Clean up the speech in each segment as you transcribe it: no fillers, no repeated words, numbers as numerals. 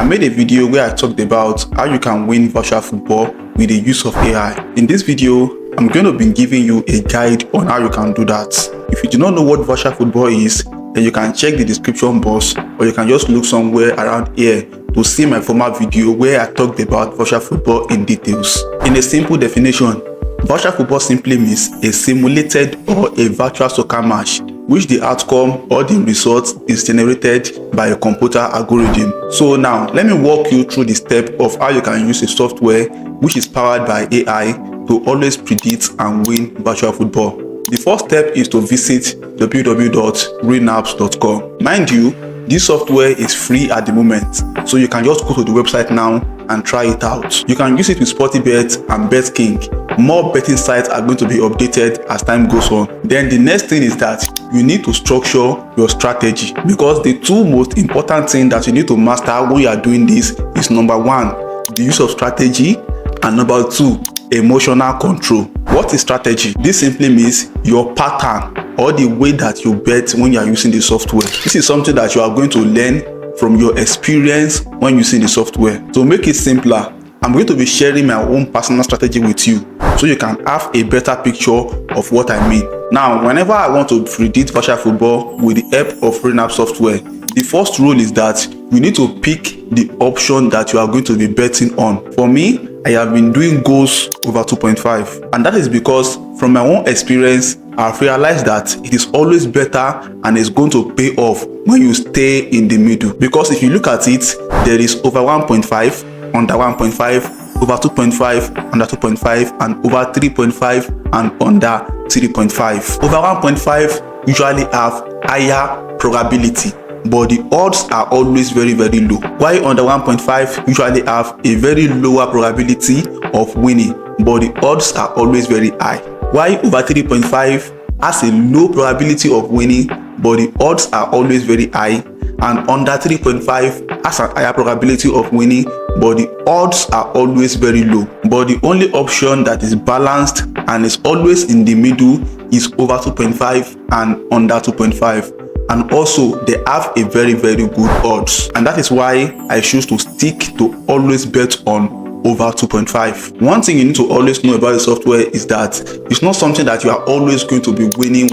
I made a video where I talked about how you can win virtual football with the use of AI. In this video, I'm going to be giving you a guide on how you can do that. If you do not know what virtual football is, then you can check the description box, or you can just look somewhere around here to see my former video where I talked about virtual football in details. In a simple definition, virtual football simply means a simulated or a virtual soccer match which the outcome or the result is generated by a computer algorithm. So now, let me walk you through the step of how you can use a software which is powered by AI to always predict and win virtual football. The first step is to visit www.realnaps.com. Mind you, this software is free at the moment, so you can just go to the website now and try it out. You can use it with SportyBet and BetKing. More betting sites are going to be updated as time goes on. Then the next thing is that you need to structure your strategy, because the two most important things that you need to master when you are doing this is number one, the use of strategy, and number two, emotional control. What is strategy? This simply means your pattern or the way that you bet when you are using the software. This is something that you are going to learn from your experience when using the software. To make it simpler, I'm going to be sharing my own personal strategy with you so you can have a better picture of what I mean. Now, whenever I want to predict virtual football with the help of Realnaps software, the first rule is that you need to pick the option that you are going to be betting on. For me, I have been doing goals over 2.5, and that is because from my own experience, I've realized that it is always better and it's going to pay off when you stay in the middle. Because if you look at it, there is over 1.5, under 1.5, over 2.5, under 2.5, and over 3.5 and under 3.5. Over 1.5 usually have higher probability, but the odds are always very low, while under 1.5 usually have a very lower probability of winning, but the odds are always very high, while over 3.5 has a low probability of winning, but the odds are always very high, and under 3.5 has a higher probability of winning, but the odds are always very low. But the only option that is balanced and is always in the middle is over 2.5 and under 2.5. And also they have a very good odds, and that is why I choose to stick to always bet on over 2.5. One thing you need to always know about the software is that it's not something that you are always going to be winning.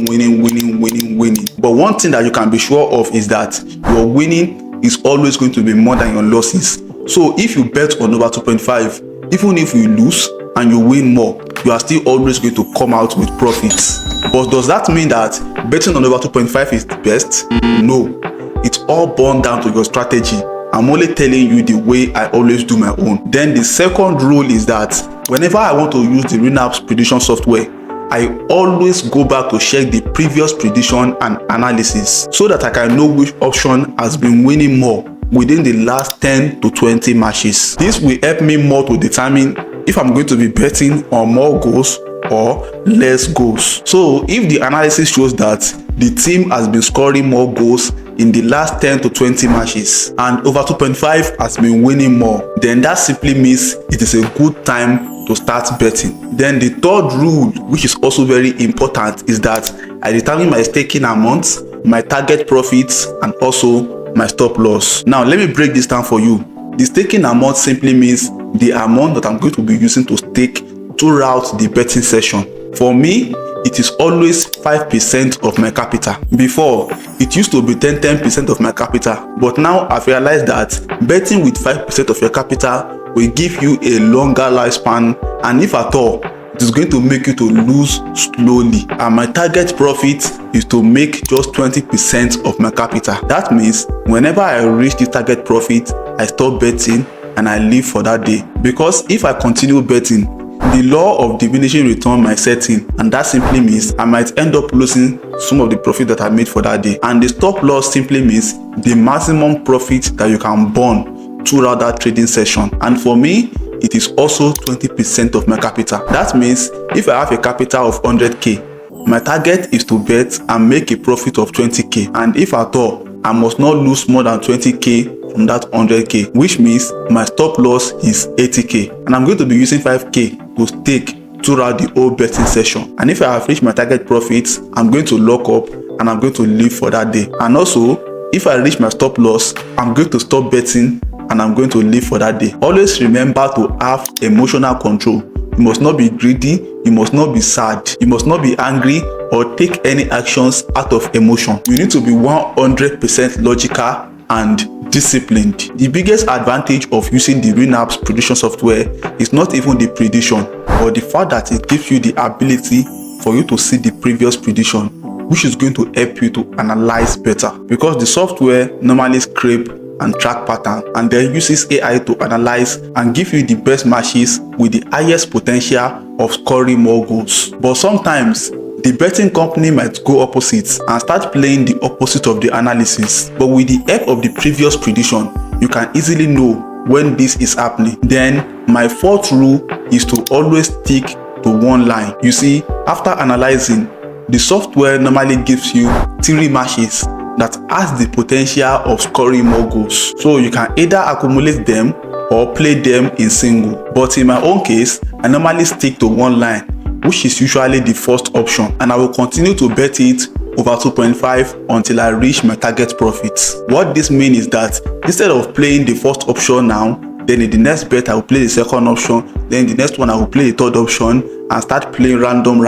But one thing that you can be sure of is that your winning is always going to be more than your losses. So if you bet on over 2.5, even if you lose and you win more, you are still always going to come out with profits. But does that mean that betting on over 2.5 is the best? No, it's all boiled down to your strategy. I'm only telling you the way I always do my own. Then the second rule is that whenever I want to use the Realnaps prediction software, I always go back to check the previous prediction and analysis so that I can know which option has been winning more within the last 10 to 20 matches. This will help me more to determine if I'm going to be betting on more goals or less goals. So if the analysis shows that the team has been scoring more goals in the last 10 to 20 matches and over 2.5 has been winning more, then that simply means it is a good time to start betting. Then the third rule, which is also very important, is that I determine my staking amount, my target profits, and also my stop loss. Now let me break this down for you. The staking amount simply means the amount that I'm going to be using to stake throughout the betting session. For me, it is always 5% of my capital. Before, it used to be 10% of my capital, but now I've realized that betting with 5% of your capital will give you a longer lifespan, and if at all, it is going to make you to lose slowly. And my target profit is to make just 20% of my capital. That means whenever I reach the target profit, I stop betting and I leave for that day. Because if I continue betting, the law of diminishing return might set in, and that simply means I might end up losing some of the profit that I made for that day. And the stop loss simply means the maximum profit that you can burn throughout that trading session. And for me, it is also 20% of my capital. That means if I have a capital of 100k, my target is to bet and make a profit of 20k, and if at all, I must not lose more than 20k from that 100k, which means my stop loss is 80k, and I'm going to be using 5k to stake throughout the whole betting session. And if I have reached my target profits, I'm going to lock up and I'm going to leave for that day. And also, if I reach my stop loss, I'm going to stop betting and I'm going to live for that day. Always remember to have emotional control. You must not be greedy, you must not be sad, you must not be angry or take any actions out of emotion. You need to be 100% logical and disciplined. The biggest advantage of using the Realnaps prediction software is not even the prediction, but the fact that it gives you the ability for you to see the previous prediction, which is going to help you to analyze better, because the software normally scrape and track pattern and then uses AI to analyze and give you the best matches with the highest potential of scoring more goals. But sometimes the betting company might go opposite and start playing the opposite of the analysis. But with the help of the previous prediction, you can easily know when this is happening. Then my fourth rule is to always stick to one line. You see, after analyzing, the software normally gives you 3 matches that has the potential of scoring more goals. So you can either accumulate them or play them in single. But in my own case, I normally stick to one line, which is usually the first option, and I will continue to bet it over 2.5 until I reach my target profits. What this means is that instead of playing the first option now, then in the next bet I will play the second option, then the next one I will play the third option and start playing random.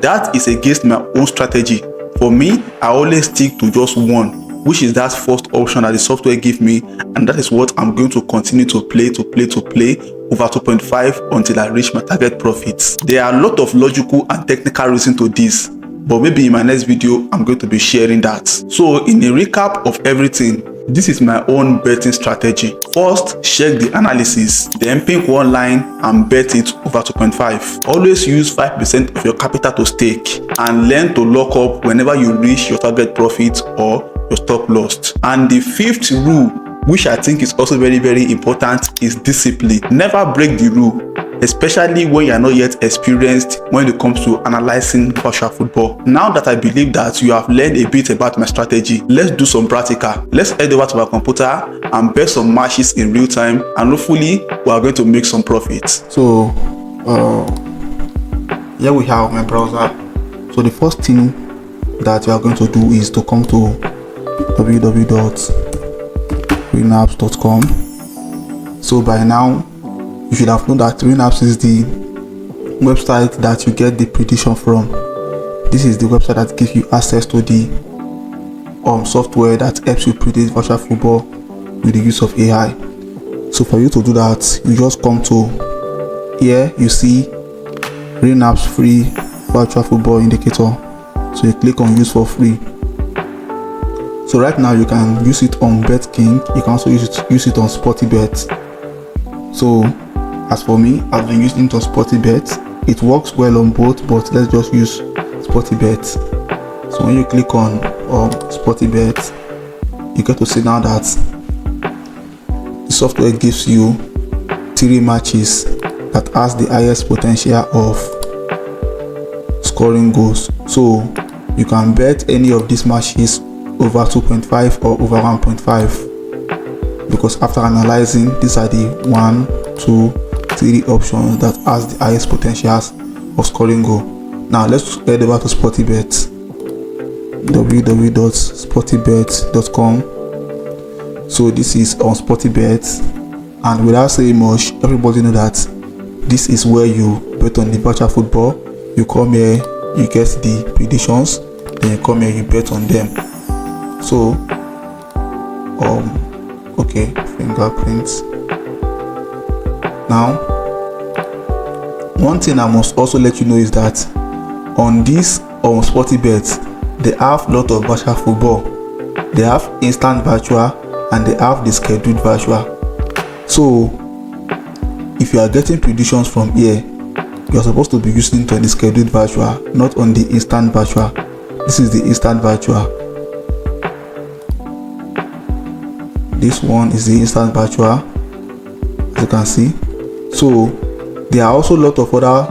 That is against my own strategy. For me, I always stick to just one, which is that first option that the software gives me, and that is what I'm going to continue to play over 2.5 until I reach my target profits. There are a lot of logical and technical reasons to this, but maybe in my next video I'm going to be sharing that. So in a recap of everything, this is my own betting strategy. First, check the analysis, then pick one line and bet it over 2.5. Always use 5% of your capital to stake and learn to lock up whenever you reach your target profit or your stop loss. And the fifth rule, which I think is also very important, is discipline. Never break the rule, especially when you are not yet experienced when it comes to analyzing virtual football. Now that I believe that you have learned a bit about my strategy, let's do some practical. Let's head over to our computer and bet some matches in real time, and hopefully we are going to make some profits. So here we have my browser. So the first thing that we are going to do is to come to www.realnaps.com. So by now you should have known that Realnaps is the website that you get the prediction from. This is the website that gives you access to the software that helps you predict virtual football with the use of AI. So for you to do that, you just come to here, you see Realnaps free virtual football indicator. So you click on use for free. So right now you can use it on BetKing. You can also use it on SportyBet. So as for me, I've been using it on SportyBet. It works well on both, but let's just use SportyBet. So when you click on SportyBet, you get to see now that the software gives you 3 matches that has the highest potential of scoring goals. So you can bet any of these matches over 2.5 or over 1.5, because after analyzing, these are the 1, 2, 3 options that has the highest potentials of scoring goal. Now let's head over to SportyBet, www.sportybet.com. So this is on SportyBet, and without saying much, everybody know that this is where you bet on the virtual football. You come here, you get the predictions, then you come here, you bet on them. So okay, fingerprints. Now one thing I must also let you know is that on this SportyBet, they have a lot of virtual football. They have instant virtual and they have the scheduled virtual. So if you are getting predictions from here, you are supposed to be using it on the scheduled virtual, not on the instant virtual. This is the instant virtual. This one is the instant virtual, as you can see. So there are also a lot of other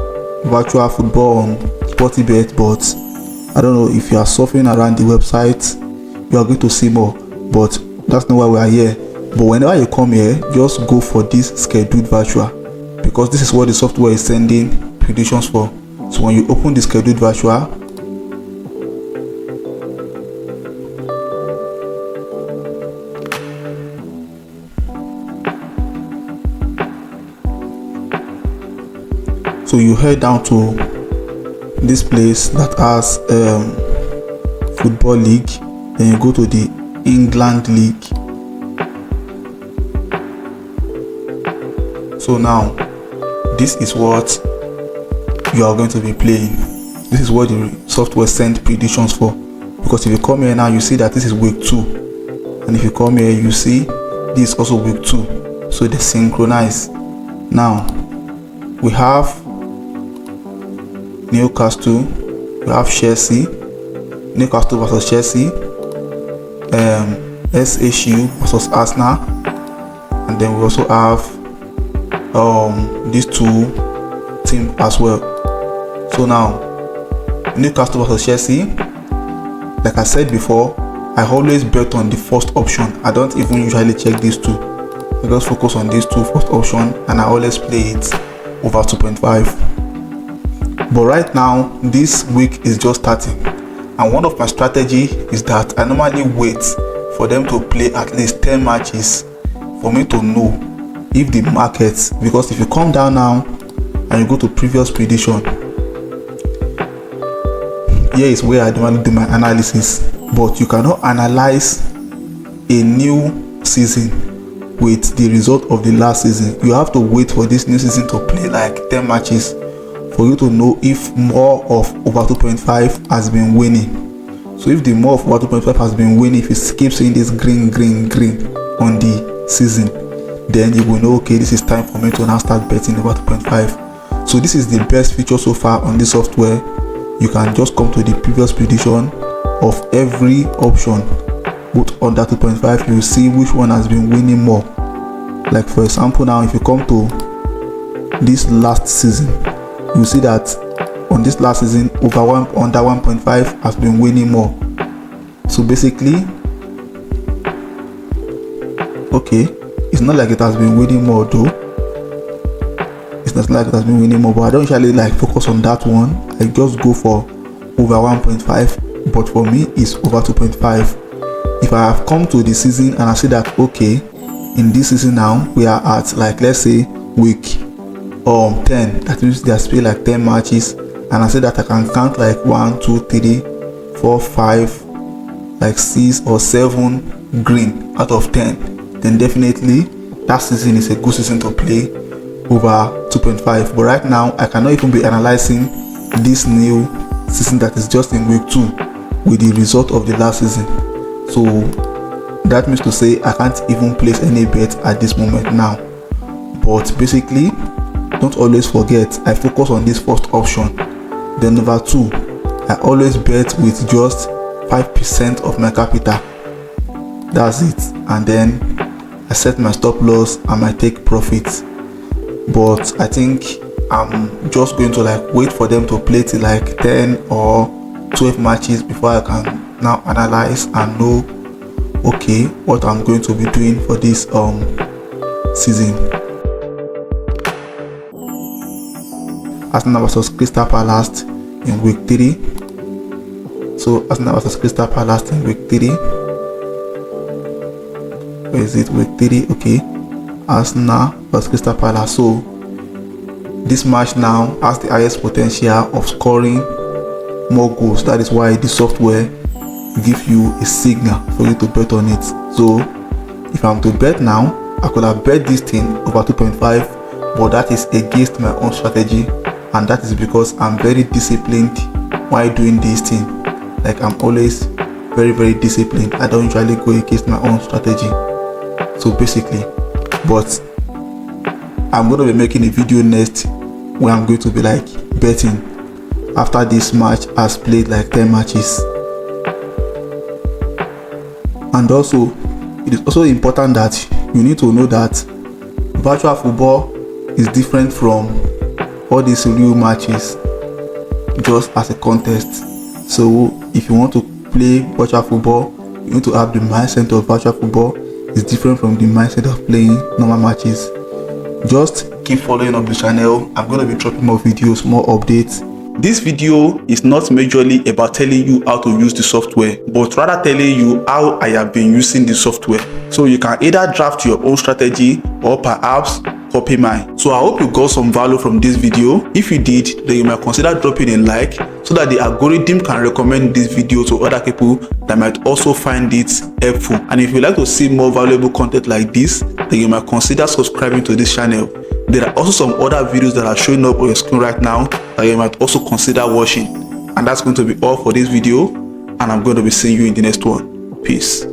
virtual football on SportyBet, but I don't know if you are surfing around the website, you are going to see more, but that's not why we are here. But whenever you come here, just go for this scheduled virtual, because this is what the software is sending predictions for. So when you open the scheduled virtual, So you head down to this place that has football league, then you go to the England league. So now this is what you are going to be playing. This is what the software send predictions for, because if you come here now, you see that this is week 2, and if you come here, you see this is also week 2, so they synchronize. Now we have Newcastle, we have Chelsea, Newcastle versus Chelsea, SHU versus Arsenal, and then we also have these two teams as well. So now Newcastle versus Chelsea, like I said before, I always bet on the first option. I don't even usually check these two. I just focus on these two first option, and I always play it over 2.5. But right now, this week is just starting, and one of my strategy is that I normally wait for them to play at least 10 matches for me to know if the markets, because if you come down now and you go to previous prediction, here is where I normally do my analysis. But you cannot analyze a new season with the result of the last season. You have to wait for this new season to play like 10 matches for you to know if more of over 2.5 has been winning. So if the more of over 2.5 has been winning, if you keep seeing this green on the season, then you will know, okay, this is time for me to now start betting over 2.5. So this is the best feature so far on this software. You can just come to the previous prediction of every option, both under 2.5. You see which one has been winning more. Like for example, now if you come to this last season, you see that on this last season under 1.5 has been winning more. So basically, okay, it's not like it has been winning more though. It's not like it has been winning more, but I don't usually like focus on that one. I just go for over 1.5, but for me it's over 2.5. If I have come to the season and I see that, okay, in this season now we are at, like, let's say week 10, that means they are playing like 10 matches, and I say that I can count like 1, 2, 3, 4, 5, like 6 or 7 green out of 10, then definitely that season is a good season to play over 2.5. But right now I cannot even be analyzing this new season that is just in week 2 with the result of the last season. So that means to say I can't even place any bet at this moment now. But basically, don't always forget, I focus on this first option. Then number 2, I always bet with just 5% of my capital. That's it. And then I set my stop loss and I take profits. But I think I'm just going to like wait for them to play till like 10 or 12 matches before I can now analyze and know, okay, what I'm going to be doing for this season. Arsenal versus Crystal Palace in week 3. So Arsenal versus Crystal Palace in week 3. Where is it? Week 3. Okay. Arsenal versus Crystal Palace. So this match now has the highest potential of scoring more goals. That is why the software gives you a signal for you to bet on it. So if I'm to bet now, I could have bet this thing over 2.5, but that is against my own strategy, and that is because I'm very disciplined while doing this thing. Like, I'm always very disciplined. I don't usually go against my own strategy. So basically, but I'm going to be making a video next where I'm going to be like betting after this match has played like 10 matches. And also, it is also important that you need to know that virtual football is different from all these real matches, just as a contest. So if you want to play virtual football, you need to have the mindset of virtual football. It's different from the mindset of playing normal matches. Just keep following up the channel. I'm going to be dropping more videos, more updates. This video is not majorly about telling you how to use the software, but rather telling you how I have been using the software. So you can either draft your own strategy, or perhaps copy mine. So I hope you got some value from this video. If you did, then you might consider dropping a like so that the algorithm can recommend this video to other people that might also find it helpful. And if you'd like to see more valuable content like this, then you might consider subscribing to this channel. There are also some other videos that are showing up on your screen right now that you might also consider watching. And that's going to be all for this video, and I'm going to be seeing you in the next one. Peace.